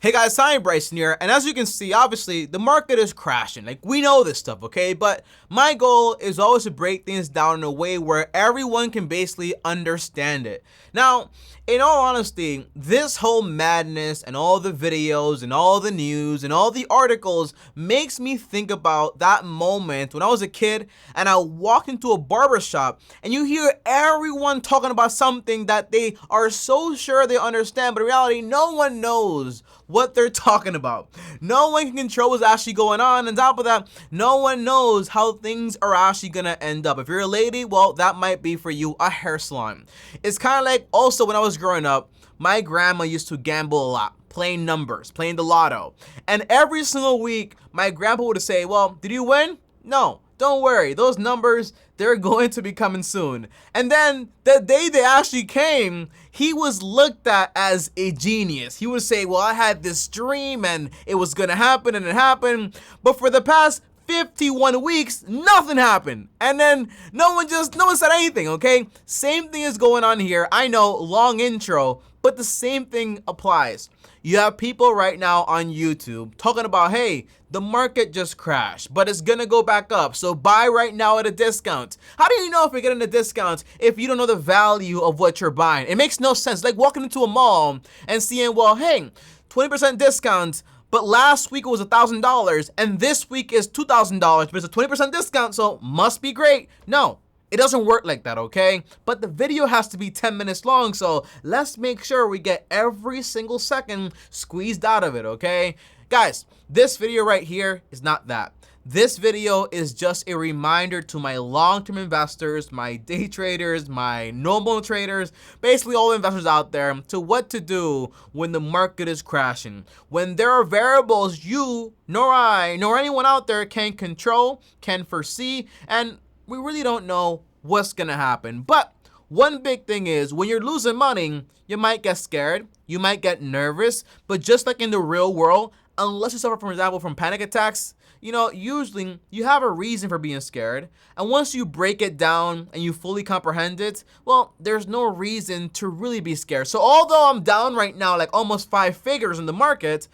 Hey guys, TommyBryson here, and as you can see, obviously, the market is crashing. Like, we know this stuff, okay? But my goal is always to break things down in a way where everyone can basically understand it. Now, in all honesty, this whole madness and all the videos and all the news and all the articles makes me think about that moment when I was a kid and I walked into a barbershop and you hear everyone talking about something that they are so sure they understand, but in reality, no one knows what they're talking about. No one can control what's actually going on. On top of that, no one knows how things are actually gonna end up. If you're a lady, well, that might be for you a hair salon. It's kind of like also when I was growing up, my grandma used to gamble a lot, playing numbers, playing the lotto. And every single week, my grandpa would say, well, did you win? No. Don't worry, those numbers, they're going to be coming soon. And then the day they actually came, he was looked at as a genius. He would say, well, I had this dream and it was gonna happen and it happened. But for the past 51 weeks, nothing happened. And then no one said anything, okay? Same thing is going on here. I know, long intro, but the same thing applies. You have people right now on YouTube talking about, hey, the market just crashed, but it's gonna go back up, so buy right now at a discount. How do you know if you're getting a discount if you don't know the value of what you're buying? It makes no sense. Like walking into a mall and seeing, well, hey, 20% discount, but last week it was $1,000 and this week is $2,000, but it's a 20% discount, so must be great. No. It doesn't work like that, okay? But the video has to be 10 minutes long, so let's make sure we get every single second squeezed out of it, okay? Guys, this video right here is not that. This video is just a reminder to my long-term investors, my day traders, my normal traders, basically all investors out there, to what to do when the market is crashing. When there are variables you, nor I, nor anyone out there can control, can foresee, and we really don't know what's gonna happen. But one big thing is when you're losing money, you might get scared, you might get nervous, but just like in the real world, unless you suffer, for example, from panic attacks, usually you have a reason for being scared. And once you break it down and you fully comprehend it, well, there's no reason to really be scared. So although I'm down right now, like almost 5 figures in the market,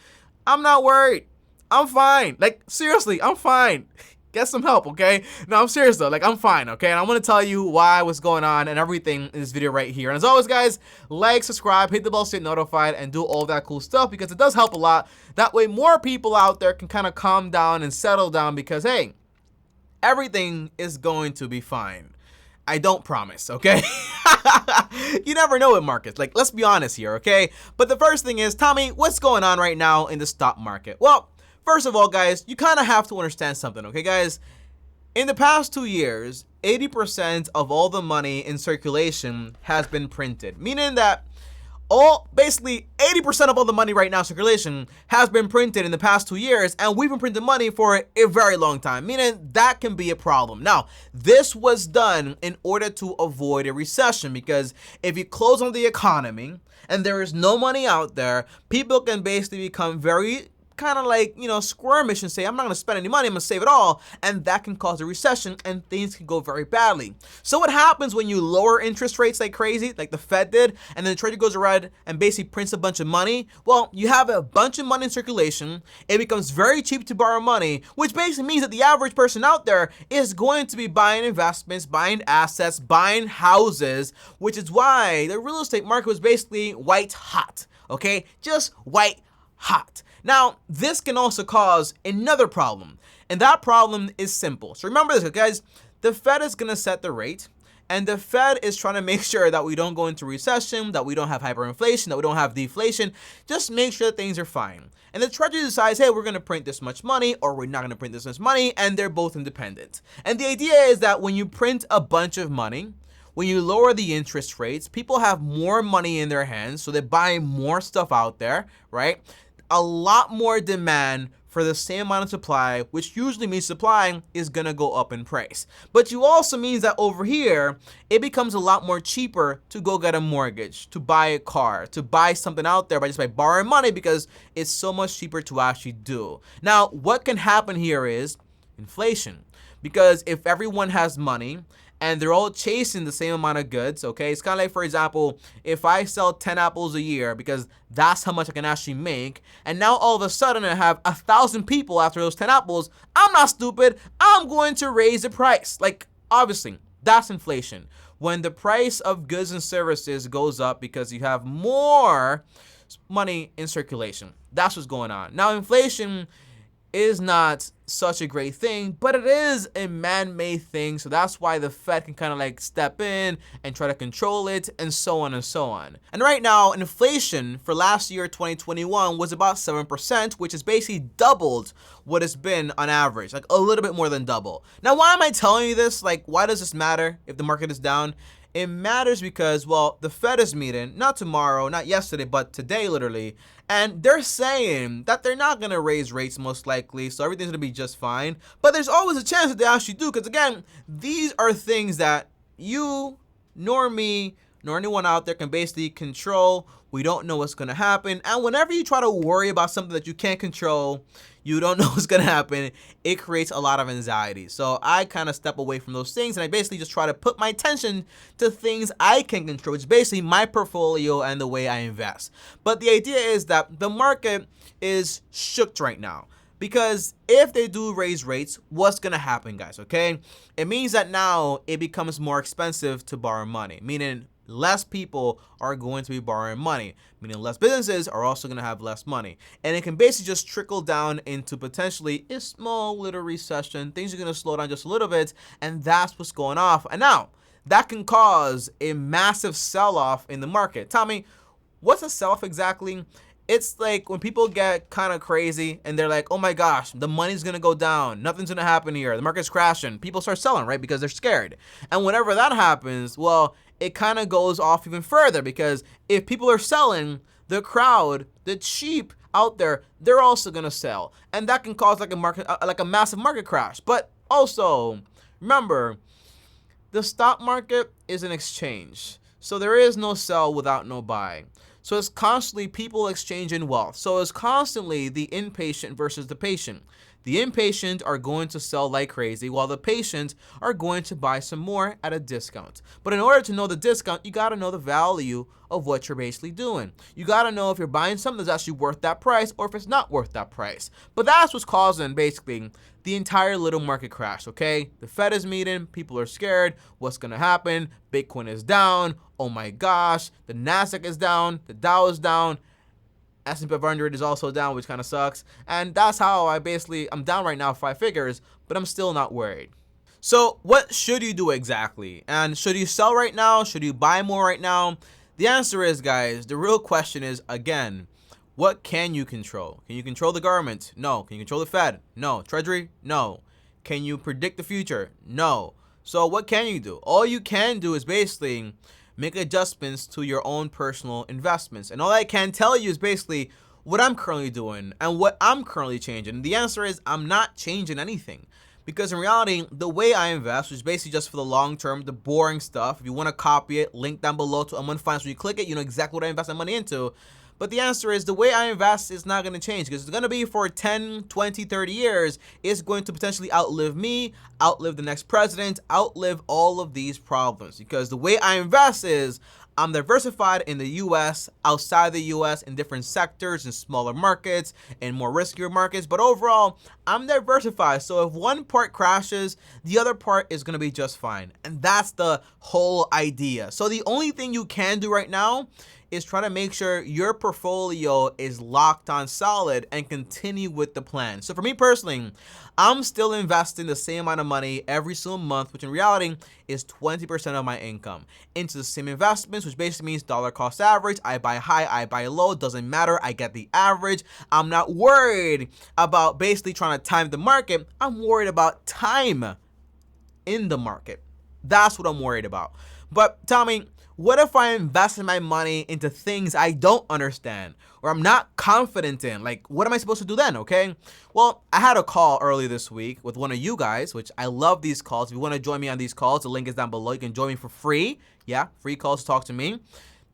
I'm not worried. I'm fine. Like seriously, I'm fine. Get some help, okay? No, I'm serious though, like I'm fine, okay? And I'm gonna tell you why, what's going on and everything in this video right here. And as always, guys, like, subscribe, hit the bell so you're notified, and do all that cool stuff because it does help a lot. That way more people out there can kind of calm down and settle down because, hey, everything is going to be fine. I don't promise, okay? You never know with markets. Like, let's be honest here, okay? But the first thing is, Tommy, what's going on right now in the stock market? Well, first of all, guys, you kind of have to understand something, okay, guys? In the past 2 years, 80% of all the money in circulation has been printed, meaning that basically 80% of all the money right now in circulation has been printed in the past 2 years, and we've been printing money for a very long time, meaning that can be a problem. Now, this was done in order to avoid a recession because if you close on the economy and there is no money out there, people can basically become very kind of like, squirmish and say, I'm not going to spend any money, I'm going to save it all. And that can cause a recession and things can go very badly. So what happens when you lower interest rates like crazy, like the Fed did, and then the Treasury goes around and basically prints a bunch of money? Well, you have a bunch of money in circulation. It becomes very cheap to borrow money, which basically means that the average person out there is going to be buying investments, buying assets, buying houses, which is why the real estate market was basically white hot, okay? Just white hot. Now, this can also cause another problem, and that problem is simple. So remember this, guys. The Fed is going to set the rate, and the Fed is trying to make sure that we don't go into recession, that we don't have hyperinflation, that we don't have deflation. Just make sure that things are fine. And the Treasury decides, hey, we're going to print this much money, or we're not going to print this much money, and they're both independent. And the idea is that when you print a bunch of money, when you lower the interest rates, people have more money in their hands, so they're buying more stuff out there, right? A lot more demand for the same amount of supply, which usually means supply is gonna go up in price. But you also means that over here, it becomes a lot more cheaper to go get a mortgage, to buy a car, to buy something out there by borrowing money because it's so much cheaper to actually do. Now, what can happen here is inflation. Because if everyone has money and they're all chasing the same amount of goods, okay? It's kind of like, for example, if I sell 10 apples a year because that's how much I can actually make, and now all of a sudden I have 1,000 people after those 10 apples, I'm not stupid. I'm going to raise the price. Like, obviously, that's inflation. When the price of goods and services goes up because you have more money in circulation. That's what's going on. Now, inflation is not such a great thing, but it is a man-made thing, so that's why the Fed can kind of like step in and try to control it, and so on and so on. And right now, inflation for last year, 2021, was about 7%, which is basically doubled what it's been on average, like a little bit more than double. Now, why am I telling you this? Like, why does this matter if the market is down? It matters because, well, the Fed is meeting, not tomorrow, not yesterday, but today literally, and they're saying that they're not going to raise rates most likely, so everything's going to be just fine. But there's always a chance that they actually do, because again, these are things that you, nor me, nor anyone out there can basically control. We don't know what's going to happen, and whenever you try to worry about something that you can't control, you don't know what's going to happen, it creates a lot of anxiety. So I kind of step away from those things, and I basically just try to put my attention to things I can control, which is basically my portfolio and the way I invest. But the idea is that the market is shook right now. Because if they do raise rates, what's going to happen, guys, okay? It means that now it becomes more expensive to borrow money, meaning less people are going to be borrowing money, meaning less businesses are also going to have less money. And it can basically just trickle down into potentially a small little recession. Things are going to slow down just a little bit, and that's what's going on. And now, that can cause a massive sell-off in the market. Tommy, what's a sell-off exactly? It's like when people get kind of crazy and they're like, oh my gosh, the money's going to go down. Nothing's going to happen here. The market's crashing. People start selling, right? Because they're scared. And whenever that happens, well, it kind of goes off even further, because if people are selling, the crowd, the cheap out there, they're also going to sell. And that can cause like a massive market crash. But also, remember, the stock market is an exchange. So there is no sell without no buy. So it's constantly people exchanging wealth. So it's constantly the impatient versus the patient. The impatient are going to sell like crazy, while the patient are going to buy some more at a discount. But in order to know the discount, you got to know the value of what you're basically doing. You got to know if you're buying something that's actually worth that price or if it's not worth that price. But that's what's causing basically the entire little market crash, okay? The Fed is meeting, people are scared, what's going to happen? Bitcoin is down, oh my gosh, the Nasdaq is down, the Dow is down, S&P 500 is also down, which kind of sucks. And that's how I'm down right now 5 figures, but I'm still not worried. So what should you do exactly? And should you sell right now? Should you buy more right now? The answer is, guys, the real question is, again, what can you control? Can you control the government? No. Can you control the Fed? No. Treasury? No. Can you predict the future? No. So what can you do? All you can do is basically make adjustments to your own personal investments. And all I can tell you is basically what I'm currently doing and what I'm currently changing. And the answer is I'm not changing anything. Because in reality, the way I invest, which is basically just for the long term, the boring stuff. If you want to copy it, link down below to M1 Finance. When you click it, you know exactly what I invest my money into. But the answer is the way I invest is not going to change, because it's going to be for 10, 20, 30 years. It's going to potentially outlive me, outlive the next president, outlive all of these problems. Because the way I invest is I'm diversified in the U.S., outside the U.S., in different sectors, in smaller markets, in more riskier markets. But overall, I'm diversified. So if one part crashes, the other part is going to be just fine. And that's the whole idea. So the only thing you can do right now is try to make sure your portfolio is locked on solid and continue with the plan. So for me personally, I'm still investing the same amount of money every single month, which in reality is 20% of my income, into the same investments, which basically means dollar cost average. I buy high, I buy low, doesn't matter. I get the average. I'm not worried about basically trying to time the market. I'm worried about time in the market. That's what I'm worried about. But Tommy, what if I invest my money into things I don't understand or I'm not confident in? Like, what am I supposed to do then, okay? Well, I had a call earlier this week with one of you guys, which I love these calls. If you want to join me on these calls, the link is down below. You can join me for free. Yeah, free calls to talk to me.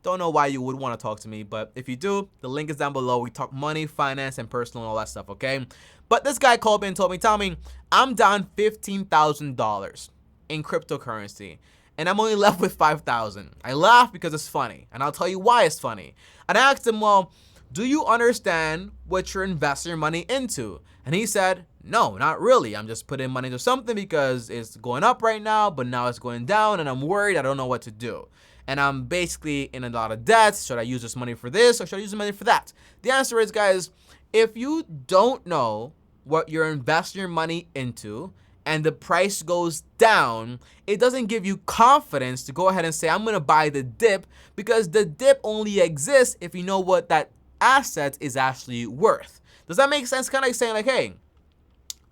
Don't know why you would want to talk to me, but if you do, the link is down below. We talk money, finance, and personal and all that stuff, okay? But this guy called me and told me, Tommy, I'm down $15,000. in cryptocurrency, and I'm only left with 5,000. I laugh because it's funny, and I'll tell you why it's funny. And I asked him, well, do you understand what you're investing your money into? And he said, no, not really. I'm just putting money into something because it's going up right now, but now it's going down, and I'm worried. I don't know what to do. And I'm basically in a lot of debt. Should I use this money for this, or should I use the money for that? The answer is, guys, if you don't know what you're investing your money into and the price goes down, it doesn't give you confidence to go ahead and say, I'm going to buy the dip, because the dip only exists if you know what that asset is actually worth. Does that make sense? Kind of like saying like, hey,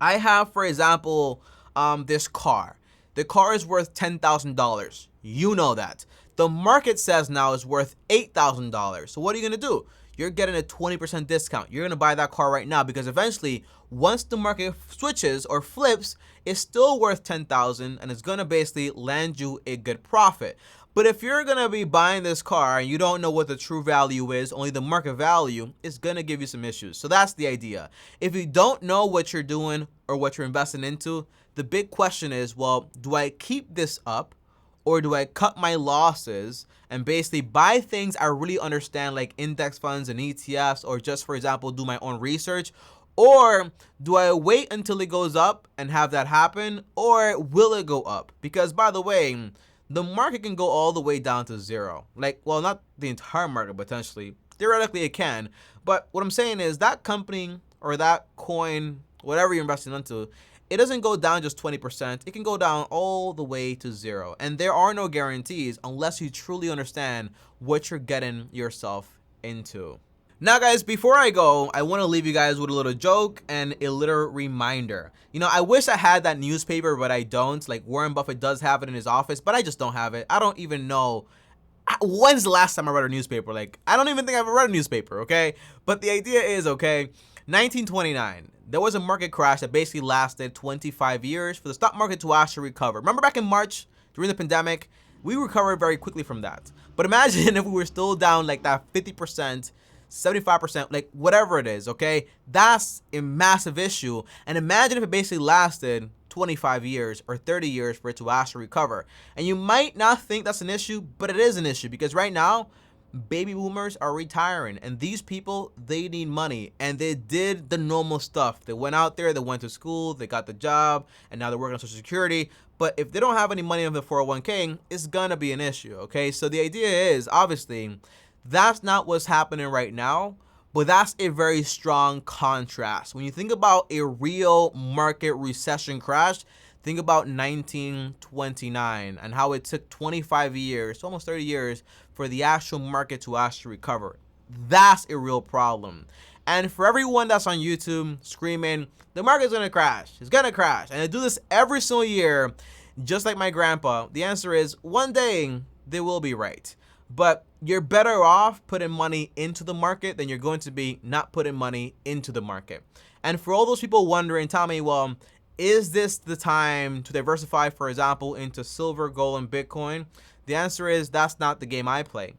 I have, for example, this car. The car is worth $10,000. You know that. The market says now it's worth $8,000. So what are you going to do? You're getting a 20% discount. You're going to buy that car right now, because eventually, once the market switches or flips, it's still worth $10,000, and it's going to basically land you a good profit. But if you're going to be buying this car and you don't know what the true value is, only the market value, it's going to give you some issues. So that's the idea. If you don't know what you're doing or what you're investing into, the big question is, well, do I keep this up, or do I cut my losses and basically buy things I really understand, like index funds and ETFs, or just, for example, do my own research? Or do I wait until it goes up and have that happen, or will it go up? Because, by the way, the market can go all the way down to zero. Like, well, not the entire market, potentially. Theoretically, it can. But what I'm saying is that company or that coin, whatever you're investing into, it doesn't go down just 20%. It can go down all the way to zero. And there are no guarantees unless you truly understand what you're getting yourself into. Now, guys, before I go, I want to leave you guys with a little joke and a little reminder. You know, I wish I had that newspaper, but I don't. Like, Warren Buffett does have it in his office, but I just don't have it. I don't even know. When's the last time I read a newspaper? Like, I don't even think I've ever read a newspaper, okay? But the idea is, okay, 1929, there was a market crash that basically lasted 25 years for the stock market to actually recover. Remember back in March, during the pandemic, we recovered very quickly from that. But imagine if we were still down like that 50%, 75%, like whatever it is, okay? That's a massive issue. And imagine if it basically lasted 25 years or 30 years for it to actually recover. And you might not think that's an issue, but it is an issue, because right now, baby boomers are retiring, and these people, they need money, and they did the normal stuff. They went out there, they went to school, they got the job, and now they're working on Social Security. But if they don't have any money in the 401k, it's gonna be an issue, okay? So the idea is, obviously, that's not what's happening right now, but that's a very strong contrast. When you think about a real market recession crash, think about 1929 and how it took 25 years, almost 30 years, for the actual market to actually recover. That's a real problem. And for everyone that's on YouTube screaming, the market's gonna crash, it's gonna crash, and I do this every single year, just like my grandpa, the answer is one day they will be right. But you're better off putting money into the market than you're going to be not putting money into the market. And for all those people wondering, Tommy, well, is this the time to diversify, for example, into silver, gold, and Bitcoin? The answer is that's not the game I play.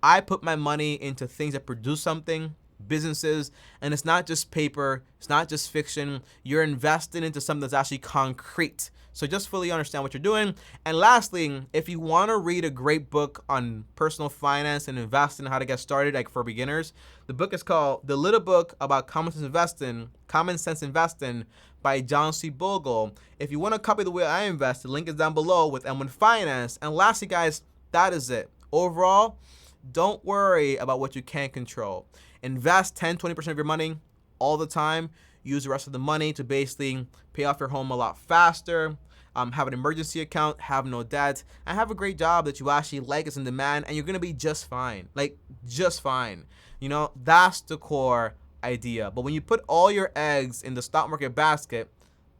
I put my money into things that produce something, businesses, and it's not just paper, it's not just fiction. You're investing into something that's actually concrete. So just fully understand what you're doing. And lastly, if you want to read a great book on personal finance and investing, how to get started, like for beginners, the book is called The Little Book About Common Sense Investing by John C. Bogle. If you want to copy the way I invest, the link is down below with M1 Finance. And lastly, guys, that is it. Overall, don't worry about what you can't control. Invest 10-20% of your money all the time. Use the rest of the money to basically pay off your home a lot faster. Have an emergency account, have no debt, and have a great job that you actually like, is in demand, and you're gonna be just fine. Like, just fine. You know, that's the core idea. But when you put all your eggs in the stock market basket,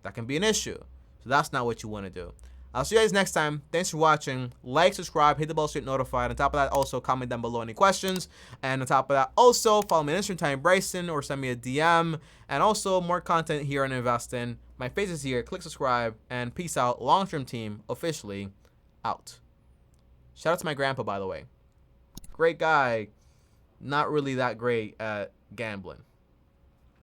that can be an issue. So that's not what you want to do. I'll see you guys next time. Thanks for watching. Like, subscribe, hit the bell so you get notified. On top of that, also comment down below any questions. And on top of that, also follow me on Instagram, TommyBryson, or send me a DM. And also more content here on investing. My face is here. Click subscribe and peace out. Long-term team officially out. Shout out to my grandpa, by the way. Great guy. Not really that great at gambling.